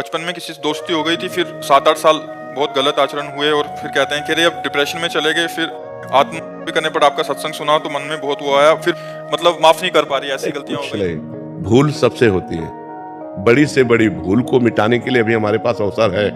बचपन में किसी से दोस्ती हो गई थी, फिर 7-8 साल बहुत गलत आचरण हुए और फिर कहते हैं कि अरे अब डिप्रेशन में चले गए, फिर आत्महत्या करने पर आपका सत्संग सुना तो मन में बहुत वो आया, फिर मतलब माफ नहीं कर पा रही, ऐसी गलतियां हो गई। भूल सबसे होती है, बड़ी से बड़ी भूल को मिटाने के लिए अभी हमारे पास अवसर है।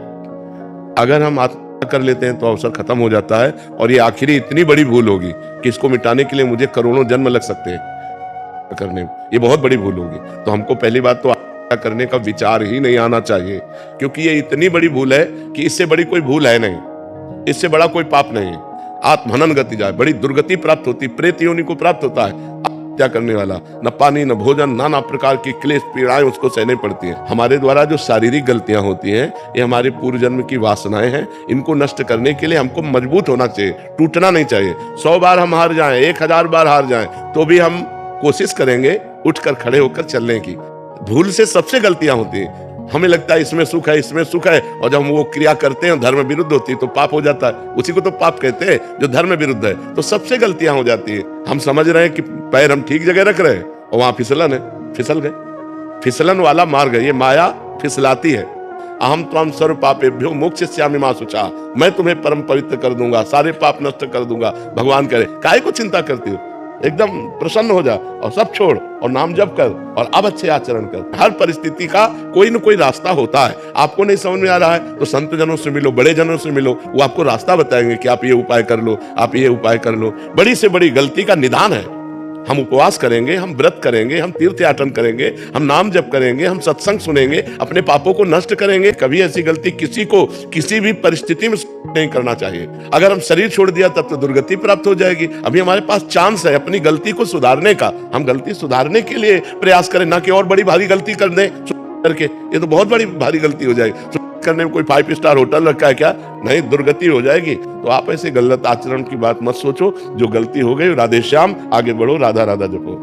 अगर हम आत्महत्या कर लेते हैं तो अवसर खत्म हो जाता है और ये आखिरी इतनी बड़ी भूल होगी कि इसको मिटाने के लिए मुझे करोड़ों जन्म लग सकते हैं करने में। ये बहुत बड़ी भूल होगी। तो हमको पहली बात तो आत्महत्या करने का विचार ही नहीं आना चाहिए, क्योंकि ये इतनी बड़ी भूल है कि इससे बड़ी कोई भूल है नहीं, इससे बड़ा कोई पाप नहीं है। आत्महनन गति जाए, बड़ी दुर्गति प्राप्त होती, प्रेत योनि को प्राप्त होता है हत्या करने वाला। न पानी न भोजन, नाना प्रकार की क्लेश पीड़ाएं उसको सहने पड़ती हैं। हमारे द्वारा जो शारीरिक गलतियां होती हैं ये हमारे पूर्व जन्म की वासनाएं हैं। इनको नष्ट करने के लिए हमको मजबूत होना चाहिए, टूटना नहीं चाहिए। 100 बार हम हार जाएं, 1000 बार हार जाएं, तो भी हम कोशिश करेंगे उठकर खड़े होकर चलने की। भूल से सबसे गलतियां होती हैं। हमें लगता है इसमें सुख है, इसमें सुख है, और जब हम वो क्रिया करते हैं धर्म विरुद्ध होती है तो पाप हो जाता है। उसी को तो पाप कहते हैं जो धर्म विरुद्ध है। तो सबसे गलतियां हो जाती है। हम समझ रहे हैं कि पैर हम ठीक जगह रख रहे हैं और वहां फिसलन है, फिसल गए। फिसलन वाला मार्ग है, ये माया फिसलाती है। अहम त्वं सर्व पापेभ्यो मोक्षयिष्यामि मा शुचा, मैं तुम्हें परम पवित्र कर दूंगा, सारे पाप नष्ट कर दूंगा। भगवान करे, काहे को चिंता करती हो, एकदम प्रसन्न हो जा और सब छोड़ और नाम जप कर और अब अच्छे आचरण कर। हर परिस्थिति का कोई न कोई रास्ता होता है। आपको नहीं समझ में आ रहा है तो संत जनों से मिलो, बड़े जनों से मिलो, वो आपको रास्ता बताएंगे कि आप ये उपाय कर लो, आप ये उपाय कर लो। बड़ी से बड़ी गलती का निदान है। हम उपवास करेंगे, हम व्रत करेंगे, हम तीर्थ याटन करेंगे, हम नाम जप करेंगे, हम सत्संग सुनेंगे, अपने पापों को नष्ट करेंगे। कभी ऐसी गलती किसी को किसी भी परिस्थिति में नहीं करना चाहिए। अगर हम शरीर छोड़ दिया तब तो दुर्गति प्राप्त हो जाएगी। अभी हमारे पास चांस है अपनी गलती को सुधारने का। हम गलती सुधारने के लिए प्रयास करें, ना कि और बड़ी भारी गलती कर दें करके। ये तो बहुत बड़ी भारी गलती हो जाएगी। करने में कोई 5 स्टार होटल रखा है क्या? नहीं, दुर्गति हो जाएगी। तो आप ऐसे गलत आचरण की बात मत सोचो। जो गलती हो गई, राधे श्याम, आगे बढ़ो, राधा राधा जपो।